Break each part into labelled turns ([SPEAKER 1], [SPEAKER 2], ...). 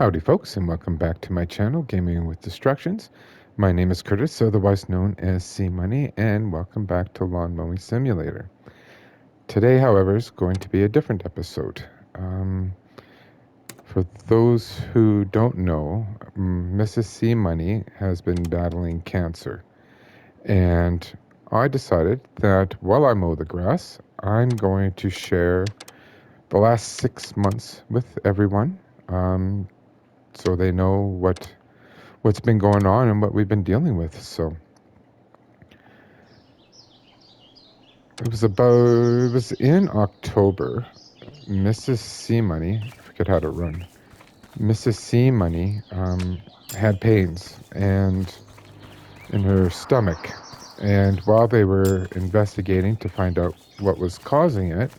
[SPEAKER 1] Howdy folks, and welcome back to my channel, Gaming with Distractions. My name is Curtis, otherwise known as C Money, and welcome back to Lawn Mowing Simulator. Today, however, is going to be a different episode. For those who don't know, Mrs. C Money has been battling cancer, and I decided that while I mow the grass, I'm going to share the last 6 months with everyone. So they know what's been going on and what we've been dealing with. So it was in October. Mrs. C Money, I forget how to run. Mrs. C Money had pains and in her stomach, and while they were investigating to find out what was causing it,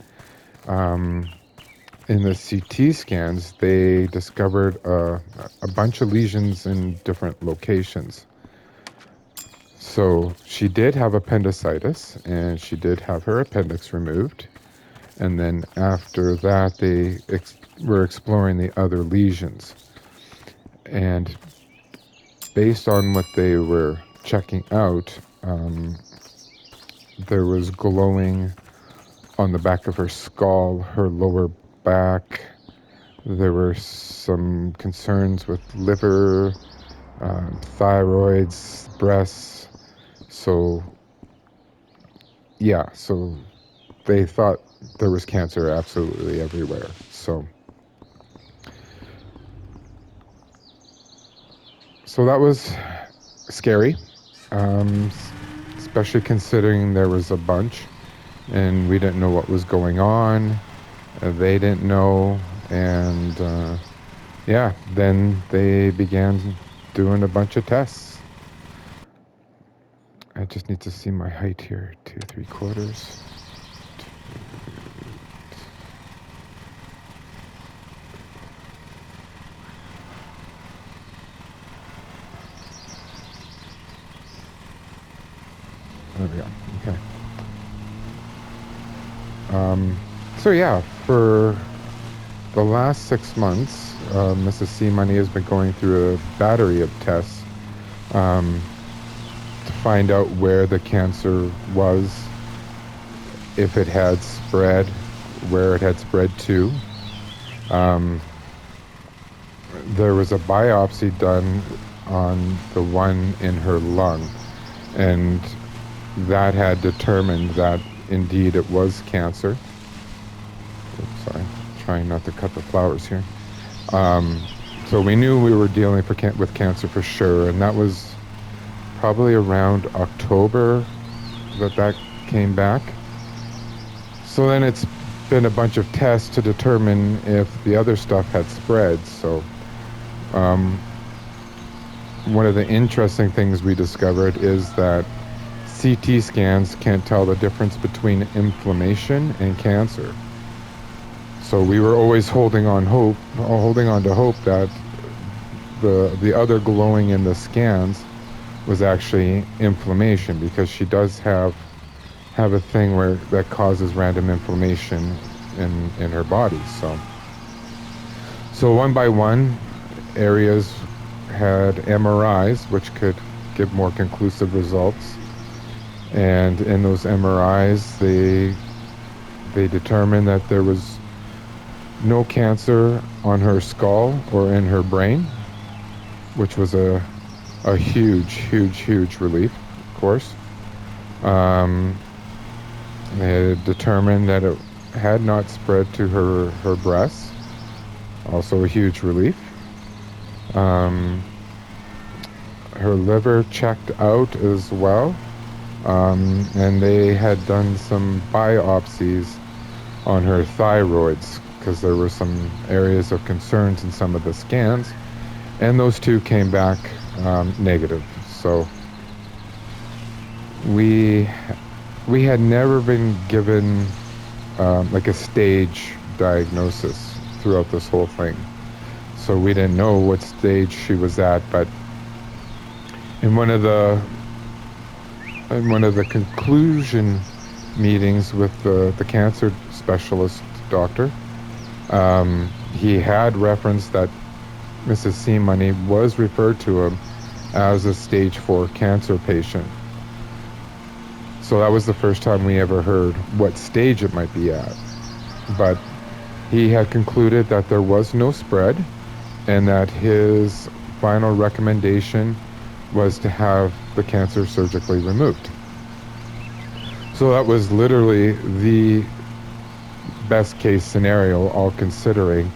[SPEAKER 1] in the CT scans, they discovered a bunch of lesions in different locations. So she did have appendicitis, and she did have her appendix removed. And then after that, they were exploring the other lesions. And based on what they were checking out, there was glowing on the back of her skull, her lower back. There were some concerns with liver, thyroids, breasts. So they thought there was cancer absolutely everywhere. So that was scary, especially considering there was a bunch and we didn't know what was going on. They didn't know, and then they began doing a bunch of tests. I just need to see my height here, 2 3/4. There we go. Okay. For the last 6 months, Mrs. C Money has been going through a battery of tests to find out where the cancer was, if it had spread, where it had spread to. There was a biopsy done on the one in her lung, and that had determined that indeed it was cancer. Oops, sorry, trying not to cut the flowers here. So we knew we were dealing with cancer for sure, and that was probably around October that came back. So then it's been a bunch of tests to determine if the other stuff had spread. So one of the interesting things we discovered is that CT scans can't tell the difference between inflammation and cancer. So we were always holding on to hope that the other glowing in the scans was actually inflammation, because she does have a thing that causes random inflammation in her body. So one by one, areas had MRIs, which could give more conclusive results. And in those MRIs, they determined that there was no cancer on her skull or in her brain, which was a huge relief, of course. They determined that it had not spread to her breasts, also a huge relief. Her liver checked out as well. And they had done some biopsies on her thyroids, because there were some areas of concerns in some of the scans, and those two came back negative. So we had never been given like a stage diagnosis throughout this whole thing, so we didn't know what stage she was at. But in one of the conclusion meetings with the cancer specialist doctor, he had referenced that Mrs. C Money was referred to him as a stage 4 cancer patient. So that was the first time we ever heard what stage it might be at. But he had concluded that there was no spread and that his final recommendation was to have the cancer surgically removed. So that was literally the best case scenario, all considering,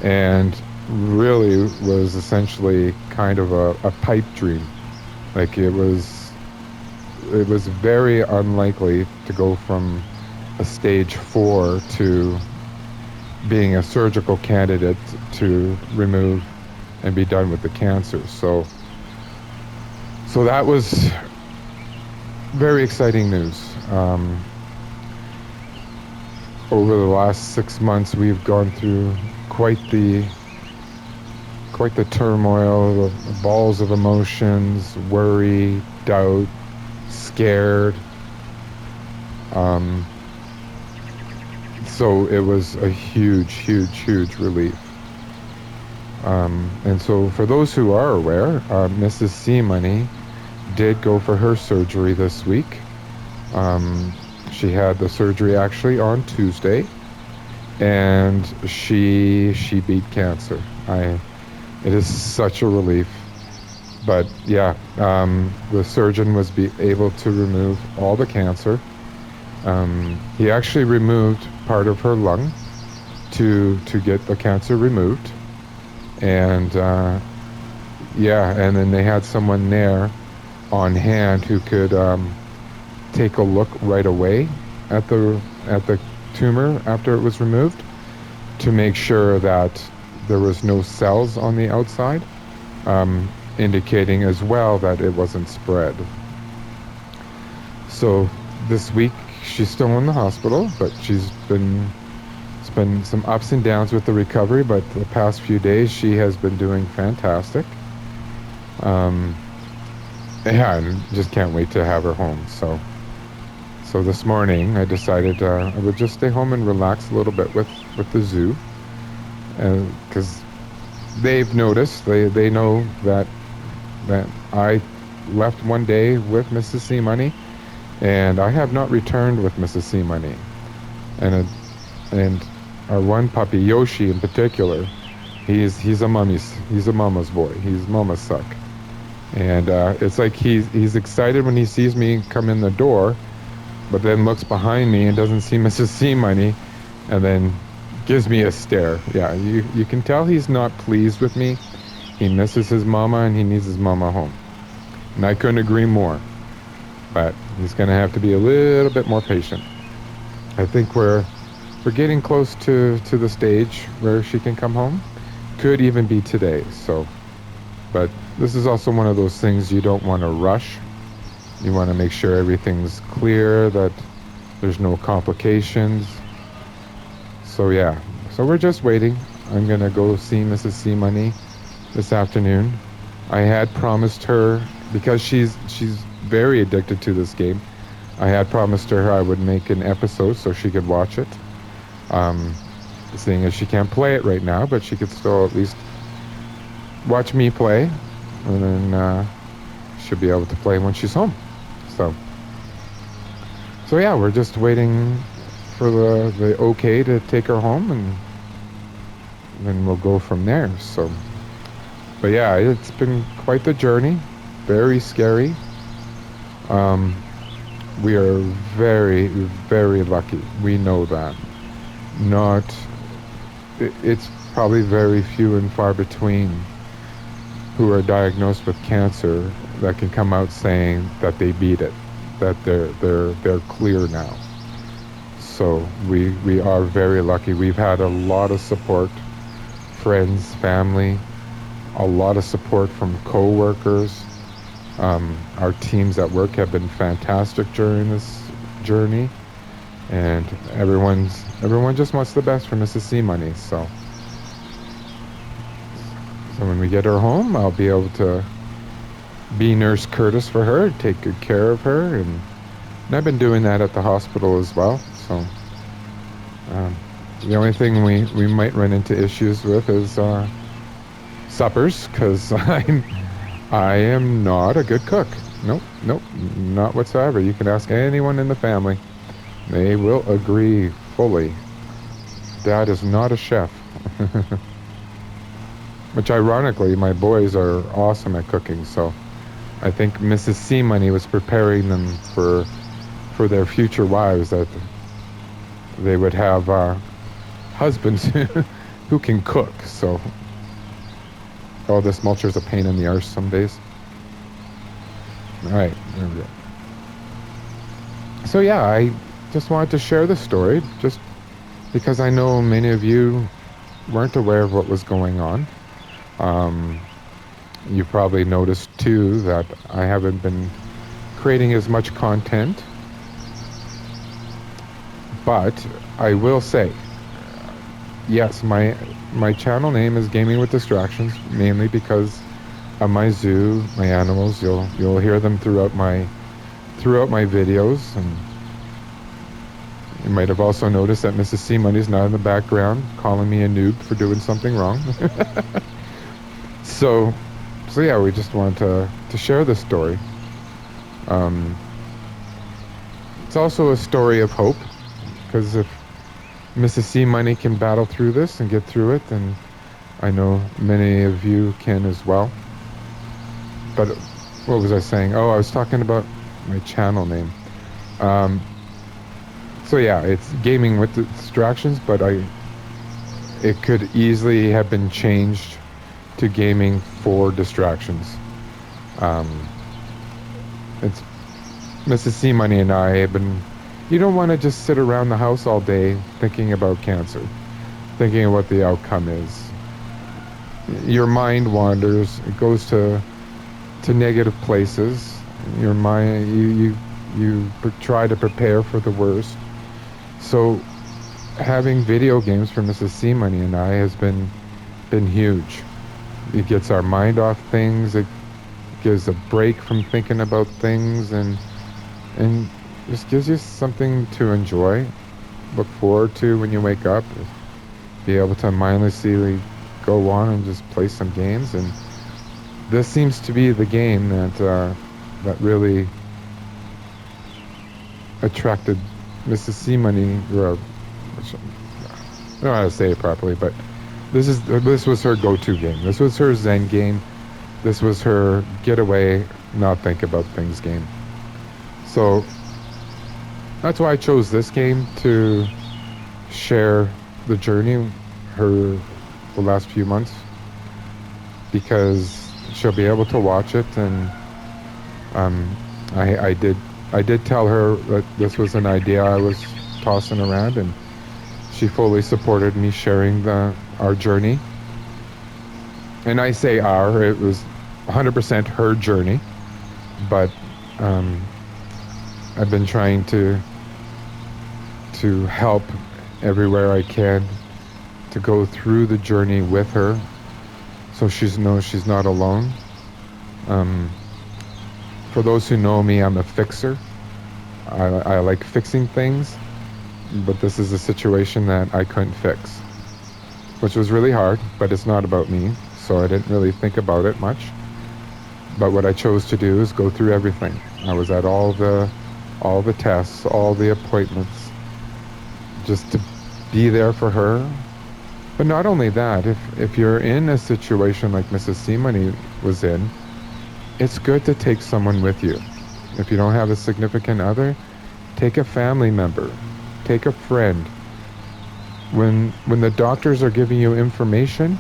[SPEAKER 1] and really was essentially kind of a pipe dream. Like it was very unlikely to go from a stage 4 to being a surgical candidate to remove and be done with the cancer. So that was very exciting news. Over the last 6 months, we've gone through quite the turmoil, the balls of emotions, worry, doubt, scared. So it was a huge relief. And so for those who are aware, Mrs. C Money did go for her surgery this week. She had the surgery actually on Tuesday, and she beat cancer. It is such a relief. But yeah, the surgeon was able to remove all the cancer. He actually removed part of her lung to get the cancer removed. And and then they had someone there on hand who could take a look right away at the tumor after it was removed to make sure that there was no cells on the outside, indicating as well that it wasn't spread. So this week she's still in the hospital, but it's been some ups and downs with the recovery, but the past few days she has been doing fantastic. And just can't wait to have her home. So this morning I decided I would just stay home and relax a little bit with the zoo, because they've noticed, they know that I left one day with Mrs. C Money, and I have not returned with Mrs. C Money, and our one puppy, Yoshi in particular, he's a mama's boy. He's mama's suck. And it's like he's excited when he sees me come in the door, but then looks behind me and doesn't see Mrs. C Money, and then gives me a stare. Yeah, you can tell he's not pleased with me. He misses his mama and he needs his mama home. And I couldn't agree more. But he's going to have to be a little bit more patient. I think we're getting close to the stage where she can come home. Could even be today. But this is also one of those things you don't want to rush. You want to make sure everything's clear, that there's no complications. So yeah, so we're just waiting. I'm going to go see Mrs. C Money this afternoon. I had promised her, because she's very addicted to this game, I had promised her I would make an episode so she could watch it. Seeing as she can't play it right now, but she could still at least watch me play, and then she'll be able to play when she's home. So yeah, we're just waiting for the okay to take her home, and then we'll go from there. So, but yeah, it's been quite the journey. Very scary. We are very, very lucky. We know that. It's probably very few and far between who are diagnosed with cancer that can come out saying that they beat it, that they're clear now. So we are very lucky. We've had a lot of support, friends, family, a lot of support from co-workers. Our teams at work have been fantastic during this journey, and everyone just wants the best for Mrs. C Money. So when we get her home, I'll be able to be Nurse Curtis for her, take good care of her, and I've been doing that at the hospital as well. So the only thing we might run into issues with is suppers because I am not a good cook. Nope, nope, not whatsoever. You can ask anyone in the family. They will agree fully. Dad is not a chef. Which ironically, my boys are awesome at cooking, so I think Mrs. Seamoney was preparing them for their future wives, that they would have husbands who can cook. So, oh, this mulcher's a pain in the arse some days. All right, there we go. So yeah, I just wanted to share the story, just because I know many of you weren't aware of what was going on. You probably noticed too that I haven't been creating as much content, but I will say, yes, my channel name is Gaming with Distractions, mainly because of my zoo, my animals. You'll hear them throughout my videos, and you might have also noticed that Mrs. C Money's not in the background calling me a noob for doing something wrong. So yeah, we just wanted to share this story. It's also a story of hope, because if Mrs. C Money can battle through this and get through it, then I know many of you can as well. But what was I saying? Oh, I was talking about my channel name. So yeah, it's Gaming with Distractions, but it could easily have been changed to Gaming for Distractions. It's Mrs. C Money and I have been. You don't want to just sit around the house all day thinking about cancer, thinking of what the outcome is. Your mind wanders. It goes to negative places. Your mind, you try to prepare for the worst. So having video games for Mrs. C Money and I has been huge. It gets our mind off things. It gives a break from thinking about things, and just gives you something to enjoy, look forward to when you wake up. Be able to mindlessly go on and just play some games, and this seems to be the game that really attracted Mrs. C Money. I don't know how to say it properly, but this was her go-to game. This was her Zen game. This was her get away, not think about things game. So that's why I chose this game to share the journey, the last few months, because she'll be able to watch it, and I did tell her that this was an idea I was tossing around, and she fully supported me sharing our journey. And I say it was 100% her journey, but I've been trying to help everywhere I can to go through the journey with her, so she knows she's not alone. For those who know me, I'm a fixer. I like fixing things, but this is a situation that I couldn't fix, which was really hard, but it's not about me, so I didn't really think about it much. But what I chose to do is go through everything. I was at all the tests, all the appointments, just to be there for her. But not only that, if you're in a situation like Mrs. C Money was in, it's good to take someone with you. If you don't have a significant other, take a family member, take a friend. When the doctors are giving you information,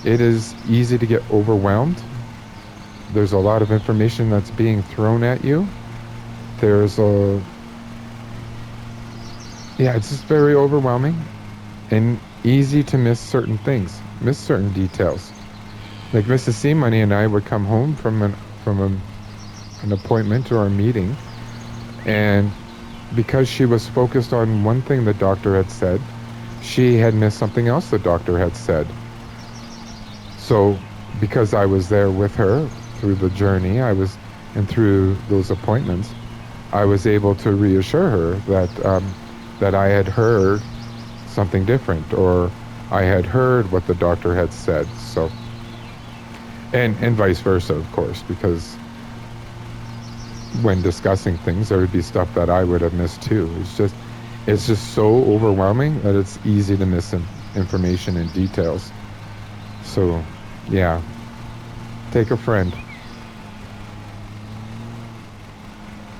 [SPEAKER 1] it is easy to get overwhelmed. There's a lot of information that's being thrown at you. It's just very overwhelming and easy to miss certain things, miss certain details. Like Mrs. C Money and I would come home from an appointment or a meeting, and because she was focused on one thing the doctor had said, she had missed something else the doctor had said. So because I was there with her through the journey, and through those appointments, I was able to reassure her that I had heard something different, or I had heard what the doctor had said. So and vice versa, of course, because when discussing things, there would be stuff that I would have missed too. It's just so overwhelming that it's easy to miss information and details. So, yeah, take a friend.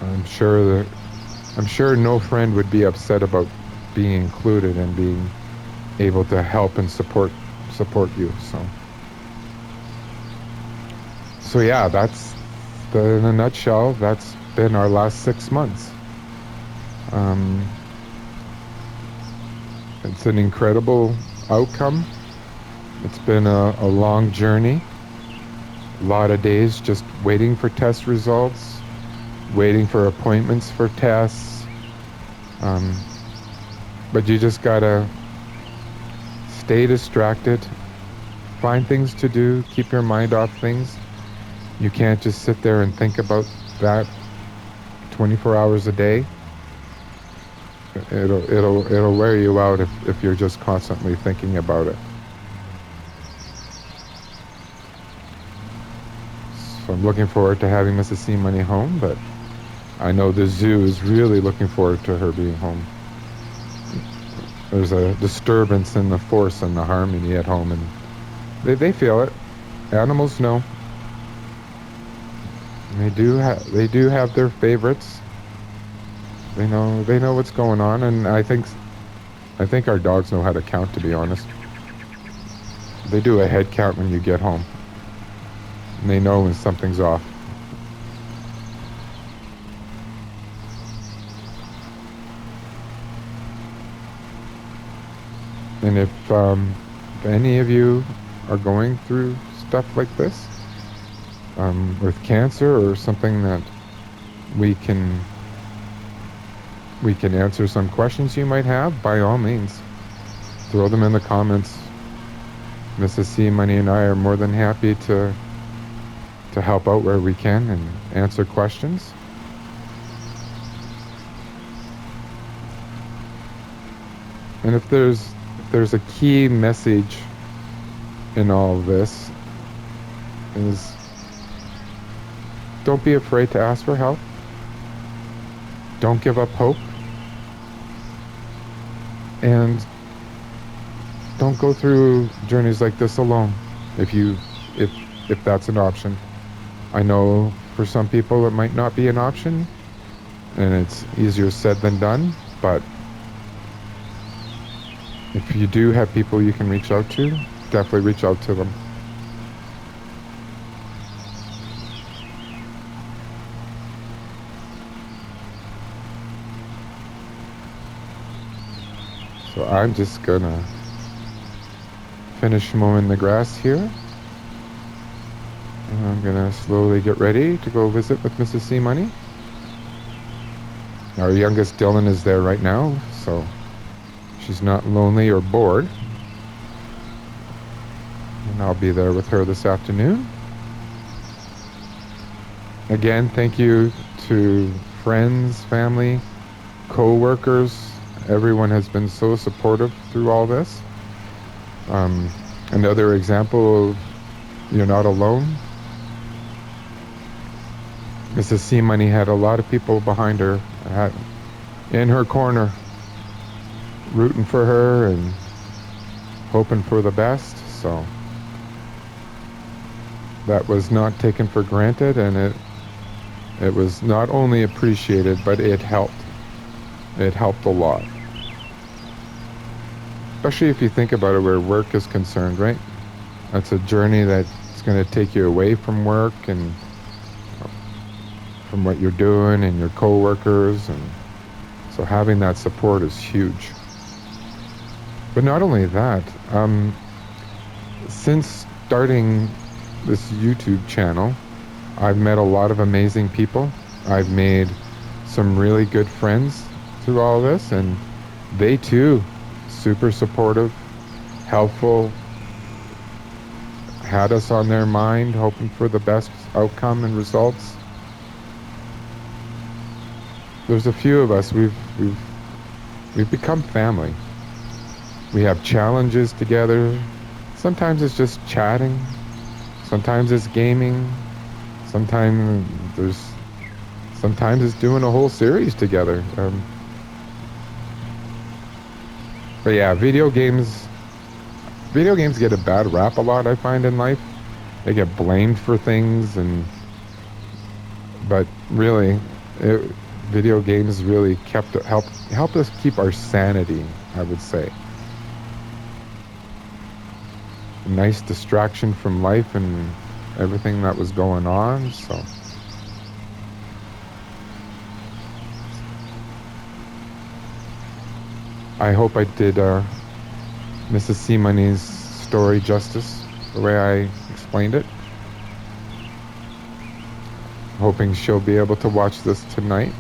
[SPEAKER 1] I'm sure that I'm sure no friend would be upset about being included and being able to help and support you. So yeah, in a nutshell. That's been our last 6 months. Um, it's an incredible outcome. It's been a long journey. A lot of days just waiting for test results, waiting for appointments for tests. But you just gotta stay distracted, find things to do, keep your mind off things. You can't just sit there and think about that 24 hours a day. It'll wear you out if you're just constantly thinking about it. So I'm looking forward to having Mrs. C Money home, but I know the zoo is really looking forward to her being home. There's a disturbance in the force and the harmony at home, and they feel it. Animals know. They do have their favorites. They know what's going on, and I think our dogs know how to count, to be honest. They do a head count when you get home. And they know when something's off. And if any of you are going through stuff like this, with cancer or something that we can answer some questions you might have, by all means, throw them in the comments. Mrs. C Money and I are more than happy to help out where we can and answer questions. And if there's a key message in all of this, is don't be afraid to ask for help. Don't give up hope. And don't go through journeys like this alone if that's an option. I know for some people it might not be an option, and it's easier said than done, but if you do have people you can reach out to, definitely reach out to them. So I'm just gonna finish mowing the grass here. And I'm gonna slowly get ready to go visit with Mrs. C Money. Our youngest Dylan is there right now, so she's not lonely or bored. And I'll be there with her this afternoon. Again, thank you to friends, family, co-workers. Everyone has been so supportive through all this. Another example of you're not alone. Mrs. C Money had a lot of people behind her, in her corner, rooting for her and hoping for the best. So that was not taken for granted, and it was not only appreciated, but it helped. It helped a lot. Especially if you think about it where work is concerned, right? That's a journey that's going to take you away from work and from what you're doing and your co-workers, and so having that support is huge. But not only that, since starting this YouTube channel, I've met a lot of amazing people. I've made some really good friends through all this, and they too, super supportive, helpful, had us on their mind, hoping for the best outcome and results. There's a few of us, we've become family. We have challenges together. Sometimes it's just chatting. Sometimes it's gaming. Sometimes there's sometimes it's doing a whole series together. But yeah, video games get a bad rap a lot, I find, in life. They get blamed for things, but really, video games really helped us keep our sanity, I would say. A nice distraction from life and everything that was going on. So I hope I did Mrs. C Money's story justice the way I explained it. Hoping she'll be able to watch this tonight.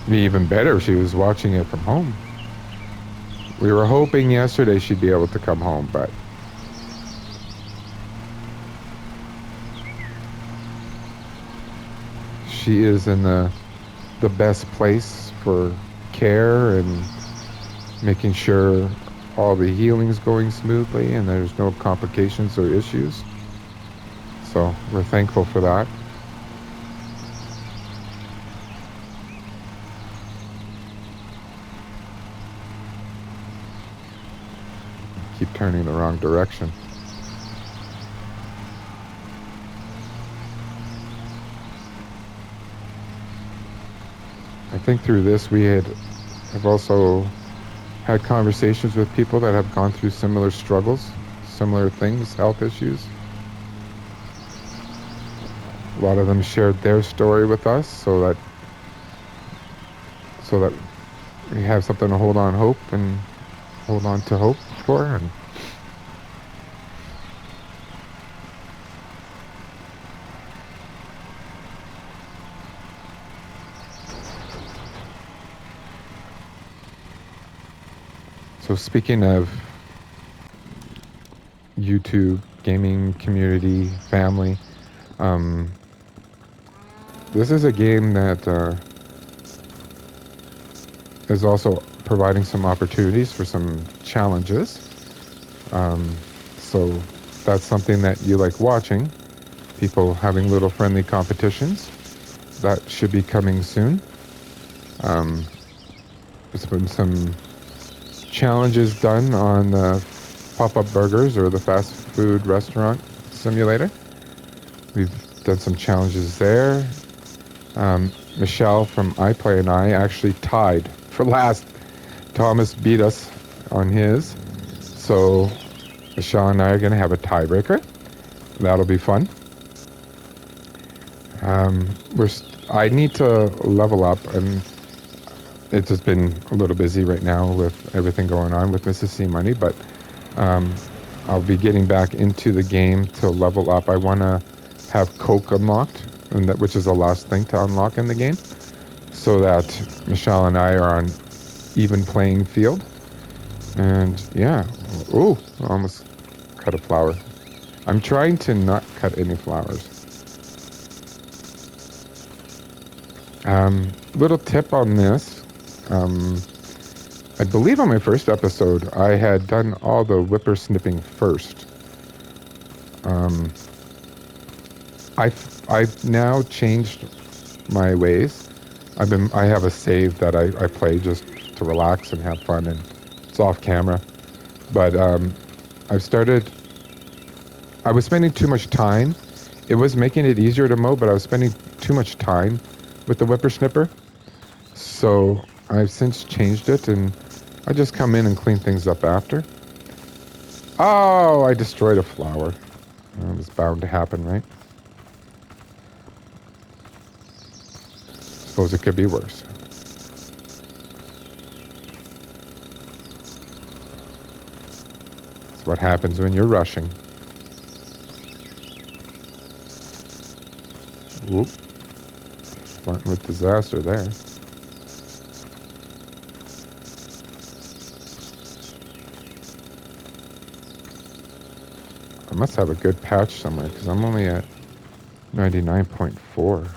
[SPEAKER 1] Be even better if she was watching it from home. We were hoping yesterday she'd be able to come home, but she is in the best place for care and making sure all the healing's going smoothly and there's no complications or issues. So we're thankful for that. Keep turning the wrong direction. I think through this we have also had conversations with people that have gone through similar struggles, similar things, health issues. A lot of them shared their story with us so that we have something to hold on to hope for. And so speaking of YouTube, gaming community, family, this is a game that is also providing some opportunities for some challenges. So that's something that you like watching, people having little friendly competitions. That should be coming soon. There's been some challenges done on the pop-up burgers or the fast food restaurant simulator. We've done some challenges there. Michelle from iPlay and I actually tied for last. Thomas beat us on his. So Michelle and I are going to have a tiebreaker. That'll be fun. I need to level up, and it's just been a little busy right now with everything going on with Mrs. C Money, but I'll be getting back into the game to level up. I want to have Coke unlocked, which is the last thing to unlock in the game, so that Michelle and I are on even playing field. And yeah, ooh, almost cut a flower. I'm trying to not cut any flowers. Little tip on this. I believe on my first episode, I had done all the whippersnipping first. I've now changed my ways. I have a save that I play just to relax and have fun, and it's off camera. But I was spending too much time. It was making it easier to mow, but I was spending too much time with the whippersnipper. So I've since changed it, and I just come in and clean things up after. Oh, I destroyed a flower. It was bound to happen, right? Suppose it could be worse. That's what happens when you're rushing. Whoop. Starting with disaster there. I must have a good patch somewhere because I'm only at 99.4.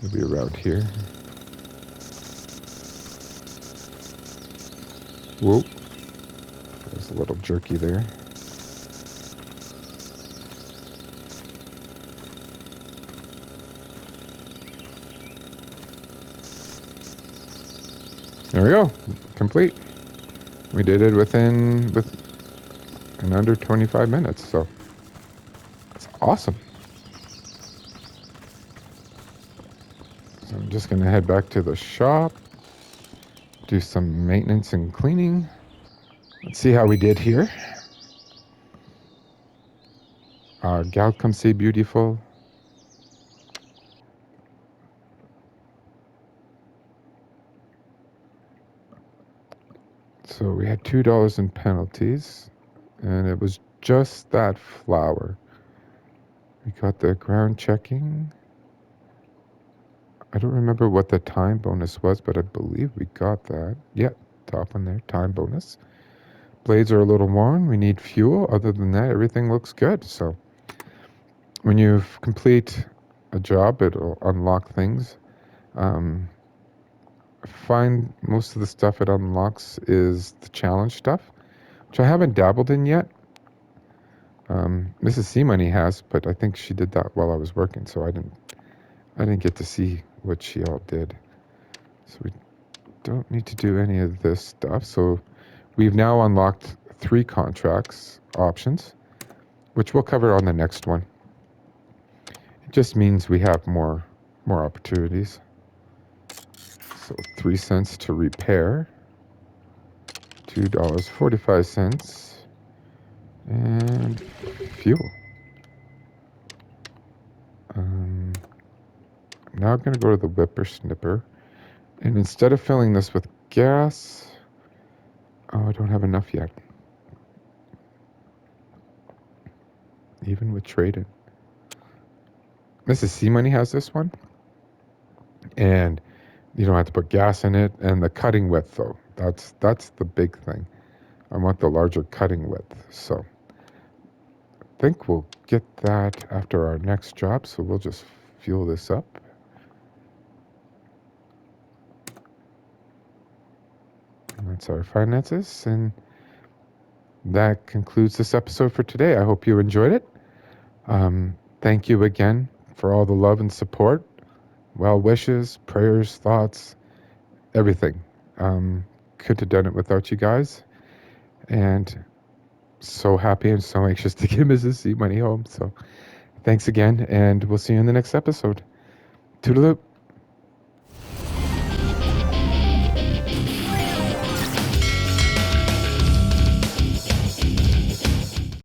[SPEAKER 1] Maybe around here. Whoop. There's a little jerky there. There we go. Complete. We did it in under 25 minutes, so it's awesome. So I'm just going to head back to the shop, do some maintenance and cleaning. Let's see how we did here. Gal, come say beautiful. So we had $2 in penalties, and it was just that flour. We got the ground checking. I don't remember what the time bonus was, but I believe we got that. Yeah, top on there, time bonus. Blades are a little worn. We need fuel. Other than that, everything looks good. So when you complete a job, it'll unlock things. Find most of the stuff it unlocks is the challenge stuff, which I haven't dabbled in yet. Mrs. C Money has, but I think she did that while I was working, so I didn't get to see what she all did. So we don't need to do any of this stuff. So we've now unlocked 3 contracts options, which we'll cover on the next one. It just means we have more opportunities. So 3 cents to repair, $2.45, and fuel. Now I'm going to go to the whippersnipper, and instead of filling this with gas, I don't have enough yet. Even with trading. Mrs. C Money has this one, and you don't have to put gas in it. And the cutting width, though, that's the big thing. I want the larger cutting width. So I think we'll get that after our next job. So we'll just fuel this up. And that's our finances, and that concludes this episode for today. I hope you enjoyed it. Thank you again for all the love and support, well wishes, prayers, thoughts, everything. Couldn't have done it without you guys. And so happy and so anxious to get Mrs. C Money home. So thanks again, and we'll see you in the next episode. Toodaloo.